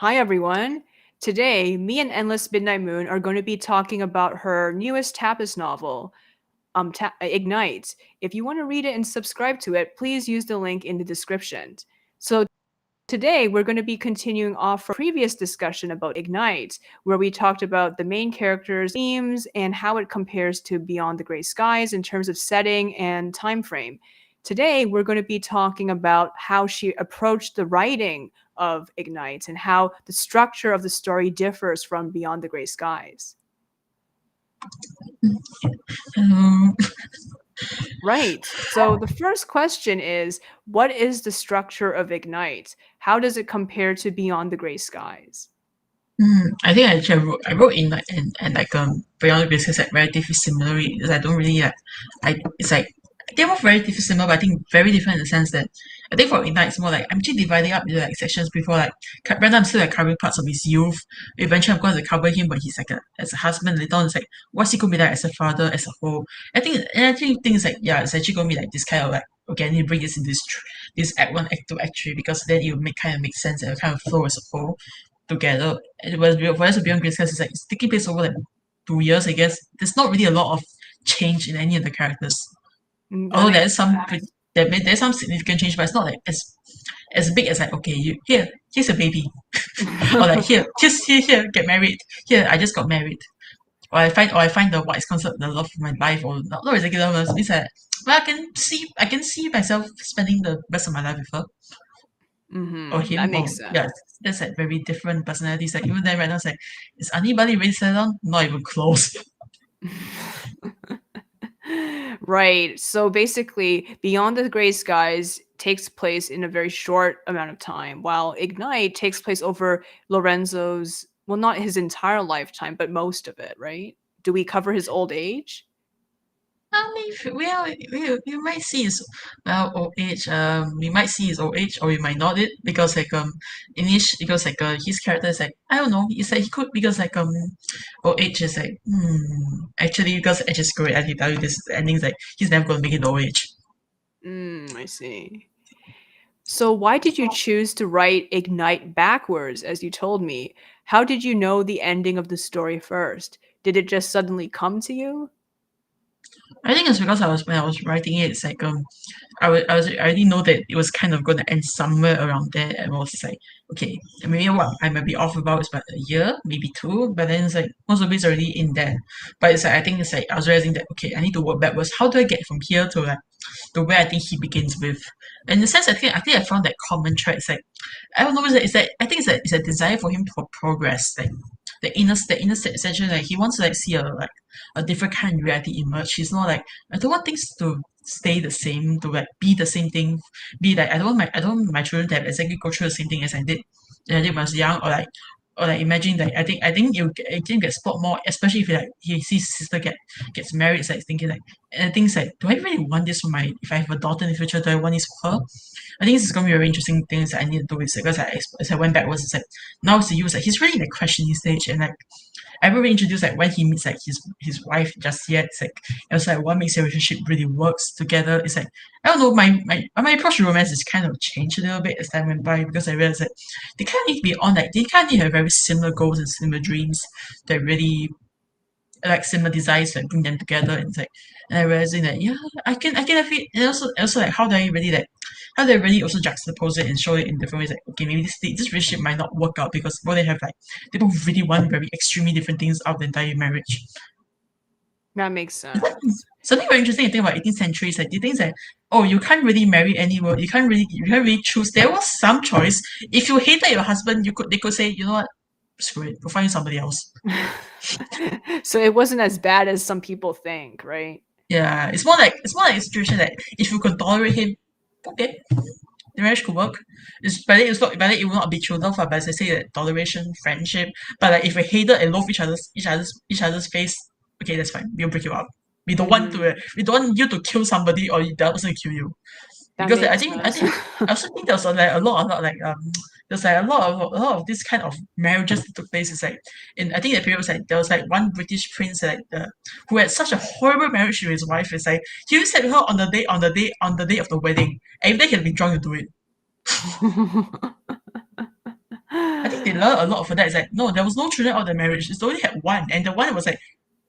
Hi, everyone. Today, me and Endlessmidnightmoon are going to be talking about her newest Tapas novel, Ignite. If you want to read it and subscribe to it, please use the link in the description. So, today, we're going to be continuing off our previous discussion about Ignite, where we talked about the main character's themes and how it compares to Beyond the Gray Skies in terms of setting and time frame. Today, we're going to be talking about how she approached the writing of Ignite and how the structure of the story differs from Beyond the Gray Skies. Um, Right. So the first question is, what is the structure of Ignite? How does it compare to Beyond the Gray Skies? I think I wrote in like and like Beyond the Business like relatively similarly because I don't really I it's like they're both relatively similar but I think very different in the sense that I think for Ignite it's more like I'm actually dividing up into like sections before like right now I'm still like covering parts of his youth. Eventually I'm going to cover him but he's like as a husband later on it's like what's he gonna be like as a father as a whole. I think things like it's actually gonna be like this kind of like again you bring this in this act one, act two, act three because then it will make sense and it kind of flow as a whole together. And whereas Beyond Grace it's like it's taking place over like 2 years, I guess. There's not really a lot of change in any of the characters. That Although makes sense. there's some significant change, but it's not like as big as like okay, here's a baby, or like here get married. Here I just got married, or I find the what is considered the love of my life, or not exactly love. It's like well, I can see myself spending the rest of my life with her or That him, or makes yeah, sense. that's like very different personalities. Like even then, right now, it's like, is anybody really settled down? Not even close. Right. So basically, Beyond the Gray Skies takes place in a very short amount of time, while Ignite takes place over Lorenzo's, well, not his entire lifetime, but most of it, right? Do we cover his old age? I mean, we might see his old age. We might see his old age, or we might not it because because like his character is like I don't know. It's like he could because like old age is like actually because Edge is great. I can tell you this ending's like he's never gonna make it old age. I see. So why did you choose to write Ignite backwards, as you told me? How did you know the ending of the story first? Did it just suddenly come to you? I think it's because I was when I was writing it, it's like I already know that it was kind of gonna end somewhere around there and I was like, okay, maybe what I might be off about is about a year, maybe two, but then it's like most of it's already in there. But it's like I think it's like I was realizing that okay, I need to work backwards. How do I get from here to like the where I think he begins with? In the sense I think I found that common thread. It's like I don't know, it's like I think it's a desire for him for progress, like the inner essentially like he wants to like see a different kind of reality emerge. He's not like I don't want things to stay the same, to like be the same thing. Be like I don't want my children to have exactly go through the same thing as I did when I was young, or like imagine like I think it can get spot more, especially if he sees his sister gets married. It's like thinking like and I think it's like, do I really want this for my if I have a daughter in the future, do I want this for her? I think this is gonna be a very interesting things that I need to do with it because as I went backwards, it's like now it's the use like he's really in the questioning stage and like I ever been introduced like when he meets like his wife just yet. It's like it was like what makes their relationship really works together. It's like I don't know, my approach to romance has kind of changed a little bit as time went by because I realized that they kind of need to be on like they kind of need to have very similar goals and similar dreams that really like similar desires that bring them together. And it's like and I realizing that I can have it and also like how do I really also juxtapose it and show it in different ways like okay maybe this relationship might not work out because both they have like they both really want very extremely different things out of the entire marriage. That makes sense. Something very interesting to think about 18th century is like the things that oh you can't really marry anyone, you can't really choose. There was some choice. If you hated your husband, they could say, you know what, screw it, we'll find somebody else. So it wasn't as bad as some people think, right? Yeah, it's more like a situation that if you could tolerate him, okay, the marriage could work. But it will not be true love, but as I say that toleration, friendship. But like if we hated and love each other's face, okay, that's fine. We'll break you up. We don't want you to kill somebody or the other person to kill you. That Because like, makes I sense. think I also think there was like a lot like there's like a lot of this kind of marriages that took place. It's like in I think that period was like there was like one British prince like who had such a horrible marriage with his wife. It's like he used to sleep with her on the day of the wedding, and if they can be drunk to do it. I think they learn a lot for that. It's like, no, there was no children out of the marriage. It's only had one. And the one was like,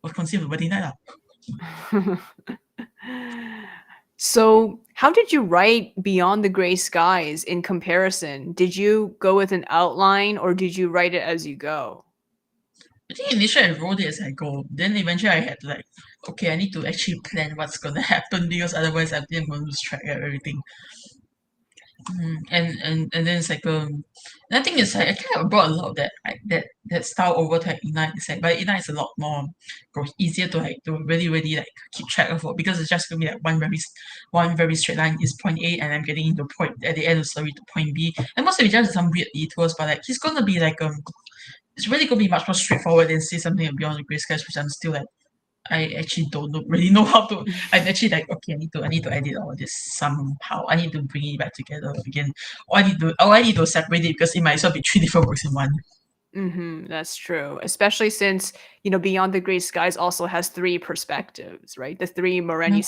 was conceived the wedding night. Lah. So, how did you write Beyond the Gray Skies in comparison? Did you go with an outline or did you write it as you go? I think initially I wrote it as I go. Then eventually I had to like, okay, I need to actually plan what's gonna happen because otherwise I think I'm gonna lose track of everything. And then it's like and I think it's like I kind of brought a lot of that style over to like Ignite. It's like but Ignite is a lot more easier to like to really like keep track of it because it's just gonna be like one very straight line is point A and I'm getting into point at the end of the story to point B. And most of it just some weird detours, but like he's gonna be like it's really gonna be much more straightforward than say something beyond the gray skies, which I'm still like I actually don't really know how to. I'm actually like, okay, I need to edit all this somehow. I need to bring it back together again. Or I need to separate it because it might as well be three different books in one. That's true. Especially since, Beyond the Gray Skies also has three perspectives, right? Yeah,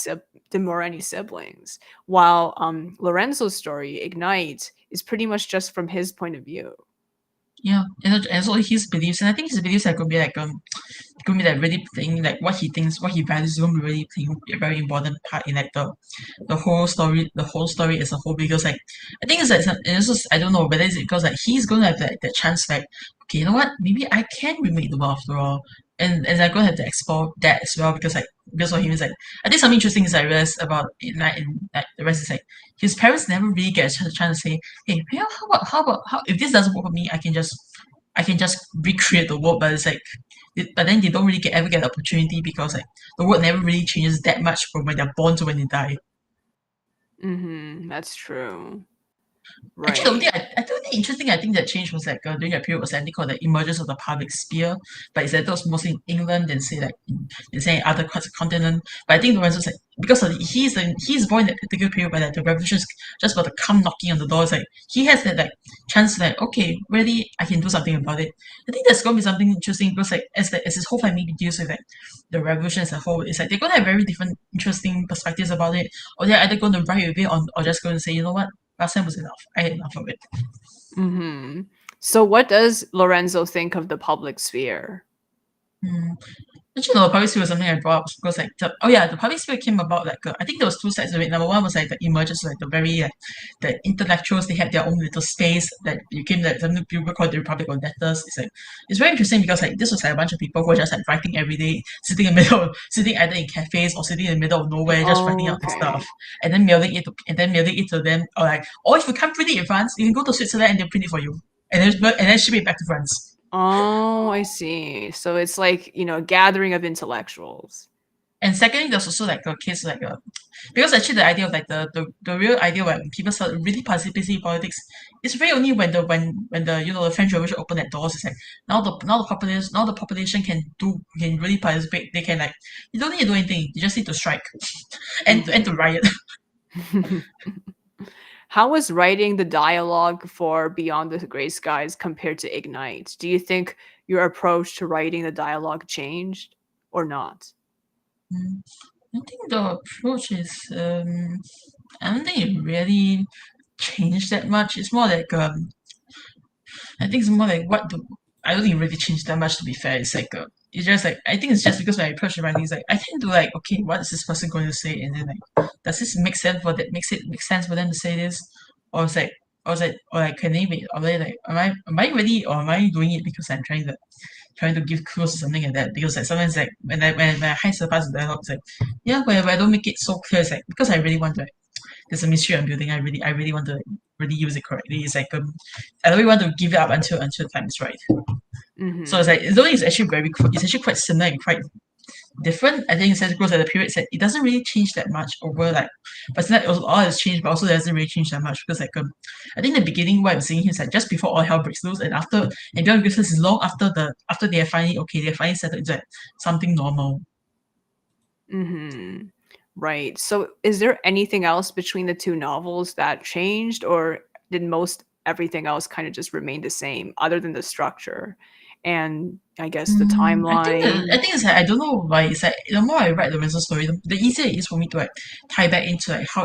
The Moreni siblings. While Lorenzo's story, Ignite, is pretty much just from his point of view. yeah, and so his beliefs, and I think his beliefs are gonna be like really playing like what he thinks, what he values is gonna be really playing a very important part in like the whole story as a whole. Because like I think it's like it's just I don't know whether it's because like he's gonna have like that chance like okay you know what maybe I can remake the world after all, and I'm gonna have to explore that as well because for him is like I think something interesting is I realized about it like in like the rest is like his parents never really get a chance to say hey how if this doesn't work for me I can just recreate the world, but it's like but then they don't really ever get the opportunity because like the world never really changes that much from when they're born to when they die. That's true. Actually, the only Right. thing I don't think interesting I think that changed was like during that period was something called the emergence of the public sphere, but it's that was mostly in England than say like than say in other parts of the continent. But I think the ones was like because of he's born in that particular period where like, the revolution is just about to come knocking on the door. It's like he has that like chance like okay really I can do something about it. I think that's gonna be something interesting because like as his whole family deals with like the revolution as a whole, it's like they're gonna have very different interesting perspectives about it, or they're either going to write with it on or just going to say you know what last time was enough. I had enough of it. hmm So, what does Lorenzo think of the public sphere? Hmm. Actually, no, the public sphere was something I brought up because like oh yeah, the public sphere came about like I think there was two sides of it. Number one was like the emergence, like the very like the intellectuals they had their own little space that became like something people call the Republic of Letters. It's like it's very interesting because like this was like a bunch of people who were just like writing every day, sitting in the middle, sitting either in cafes or sitting in the middle of nowhere, just writing Oh, out the stuff okay. and then mailing it to them or like or if you can't print it in France, you can go to Switzerland and they print it for you and then ship it back to France. Oh, I see. So it's like, a gathering of intellectuals. And secondly, there's also like a case like because actually the idea of like the real idea when people start really participating in politics is really only when the the French Revolution opened that doors. It's like now the population can really participate. They can like you don't need to do anything. You just need to strike and to hmm riot. How was writing the dialogue for Beyond the Gray Skies compared to Ignite? Do you think your approach to writing the dialogue changed or not? Mm, I think the approach is I don't think it really changed that much. It's more like I think it's more like what do I don't think it really changed that much to be fair. It's like it's just like I think it's just because when I approach the writing, it's like I tend to like okay, what is this person going to say, and then like does this make sense for that makes it make sense for them to say this, or it's like or like can they be or like am I really or am I doing it because I'm trying to give clues or something like that because like sometimes like when I high surpass the dialogue, it's like yeah, when I don't make it so clear, it's like because I really want to there's a mystery I'm building. I really want to really use it correctly. It's like I don't really want to give it up until time is right. So it's like hmm though it's actually it's actually quite similar and quite different. I think it says it goes at the period said it doesn't really change that much over like but it's not all has changed but also doesn't really change that much because like I think the beginning what I'm seeing here is like just before all hell breaks loose and beyond Christmas is long after they are finally okay they are finally settled into like something normal. hmm Right. So is there anything else between the two novels that changed, or did most everything else kind of just remain the same other than the structure? and I guess the I think timeline. it's like I don't know why it's like the more I write the Lorenzo story, the easier it is for me to like tie back into like how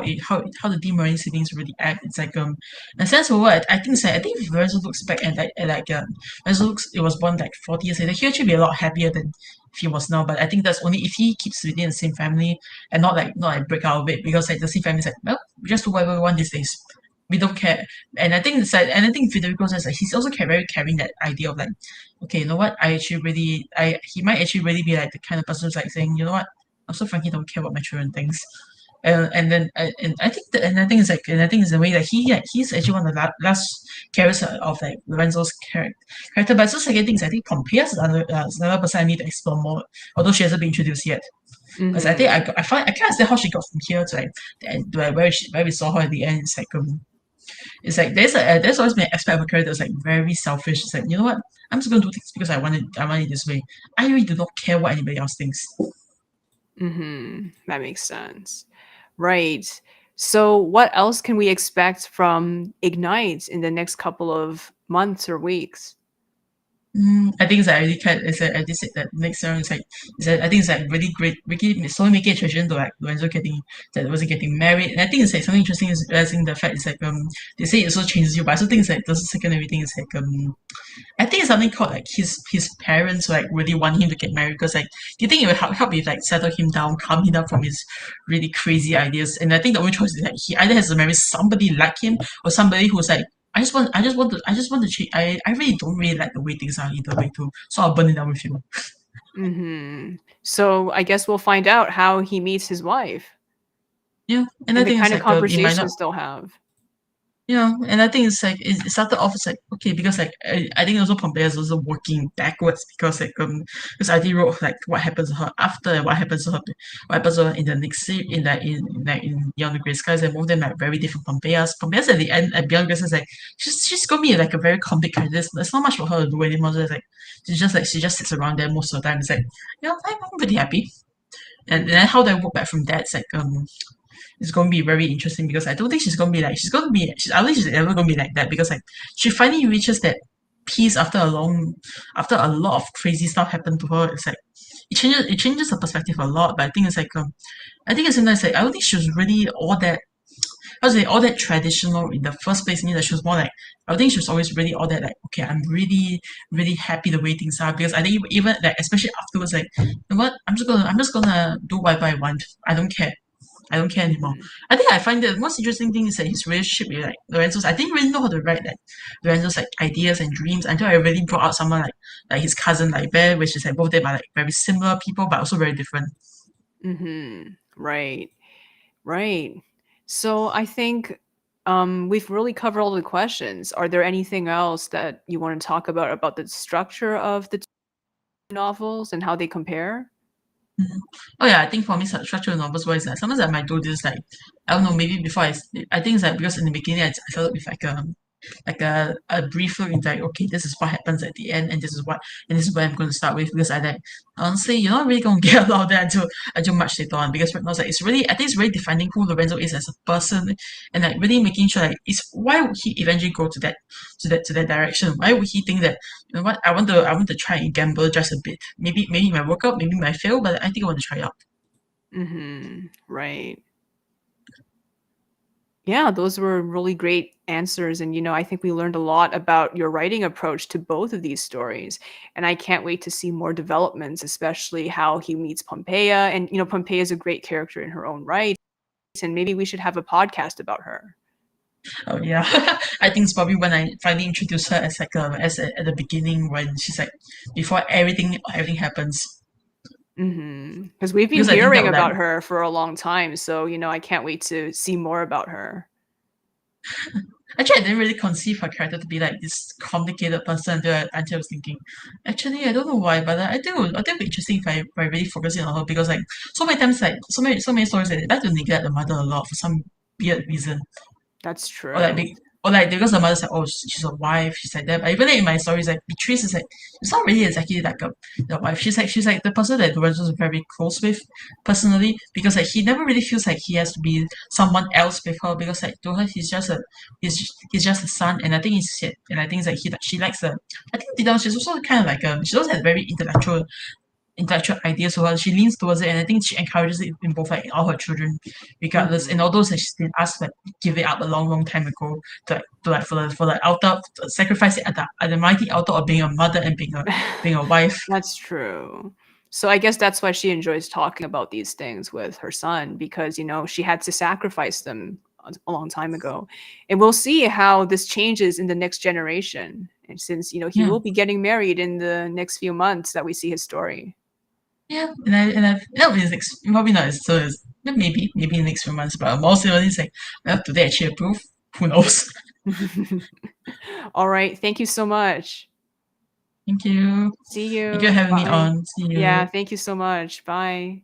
the Dean Marine siblings really act. It's like in a sense of what I think it's like I think if Lorenzo looks back and Lorenzo looks it was born like 40 years later, he actually be a lot happier than if he was now. But I think that's only if he keeps within the same family and not like break out of it because like the same family is like, well, we just do whatever we want these days. We don't care. And I think it's like and I think Federico says like he's also very carrying that idea of like okay, you know what? I actually really, I he might actually really be like the kind of person who's like saying, you know what? I'm so frankly don't care what my children thinks. And then and I think that, and I think it's like and I think it's the way that he's actually one of the last characters of like Lorenzo's character. But also second thing is I think Pompea is another person I need to explore more, although she hasn't been introduced yet. Because I think Mm-hmm. I find I can't understand how she got from here to like the end, to like where we saw her at the end. It's like there's always been an aspect of a character that's like very selfish. It's like you know what, I'm just gonna do things because I want it this way. I really do not care what anybody else thinks. Mm-hmm. That makes sense. Right. So, what else can we expect from Ignite in the next couple of months or weeks? I think it's like really kind. It's like I just said that next round is like I think it's like really great. Ricky slowly making a transition to like Lorenzo getting that wasn't getting married, and I think it's like something interesting is realizing the fact is like they say it also changes you, but I also think it's like those second everything is like I think it's something called like his parents like really want him to get married because like do you think it would help if like settle him down, calm him down from his really crazy ideas? And I think the only choice is that he either has to marry somebody like him or somebody who's like I just want to change. I really don't really like the way things are either way too. So I'll burn it down with you. Mm-hmm. So, I guess we'll find out how he meets his wife Yeah, and I and the think it's kind of like it might not. conversations they'll have. Yeah, and I think it's like it started off as like okay because like I think also Pompeii is also working backwards because I did wrote like what happens to her after and what happens to her in the next in in Beyond the Grey Skies and both of them are very different Pompeia's at the end at Beyond the Grey Skies like she's gonna be like a very complicated character. There's not much for her to do anymore. So it's like she just sits around there most of the time. It's like you know I'm pretty happy. And then Mm-hmm. how do I work back from that? It's like it's going to be very interesting because I don't think she's going to be like I don't think she's ever going to be like that because like she finally reaches that peace after a lot of crazy stuff happened to her. It's like it changes her perspective a lot. But I think it's like I think it's sometimes like I don't think she was really all that I was say all that traditional in the first place. Means that she was more like I think she was always really all that like okay I'm really happy the way things are because I think even like especially afterwards like you know what I'm just gonna do whatever I want. I don't care anymore. Mm-hmm. I think I find the most interesting thing is that his relationship with like Lorenzo's. I didn't really know how to write like Lorenzo's like ideas and dreams until I really brought out someone like his cousin like Bear, which is like both of them are like very similar people but also very different. Mm-hmm. Right. Right. So I think we've really covered all the questions. Are there anything else that you want to talk about the structure of the two novels and how they compare? Mhm. Oh yeah, I think for me, structural novels wise, like sometimes I might do this like I don't know, maybe before I think it's like because in the beginning I started with like a brief look into like okay this is what happens at the end and this is what I'm going to start with because I like honestly you're not really going to get a lot of that until much later on because right now it's like it's really I think it's really defining who Lorenzo is as a person and like really making sure like it's why would he eventually go to that direction why would he think that you know what I want to try and gamble just a bit maybe it might work out maybe it might fail but I think I want to try out. Mm-hmm. Right. Yeah, those were really great answers. And, I think we learned a lot about your writing approach to both of these stories. And I can't wait to see more developments, especially how he meets Pompeia. And, Pompeia is a great character in her own right. And maybe we should have a podcast about her. Oh yeah, I think it's probably when I finally introduced her as like at the beginning when she's like before everything happens Because we've been because I think that hearing would like about her for a long time. So, I can't wait to see more about her. actually I didn't really conceive her character to be like this complicated person until I was thinking actually I don't know why but I think it'd be interesting if I really focusing on her because like so many times like so many stories that they like to neglect the mother a lot for some weird reason That's or like true. or like because the mother's like, oh, she's a wife, she's like that. But even in my stories, like Beatrice is like, it's not really exactly like a the wife. She's like the person that Lorenzo is very close with personally, because like he never really feels like he has to be someone else with her, because like to her he's just a son. And I think it's like she likes the, I think deep down she's also kind of like she also has very intellectual ideas to her. She leans towards it, and I think she encourages it in both like all her children, regardless. And although Mhm. like, she's been asked to like give it up a long, long time ago to like for the altar, to sacrifice it at the mighty altar of being a mother and being a wife. That's true. So I guess that's why she enjoys talking about these things with her son because, she had to sacrifice them a long time ago. And we'll see how this changes in the next generation. And since, he Yeah, will be getting married in the next few months that we see his story. yeah, and I that was probably not as soon as maybe in the next few months, but more certainly it's like, well, do they actually approve? Who knows? All right. Thank you so much. Thank you. See Thank you for you. having me Bye. on. See Yeah, you. thank you so much. Bye.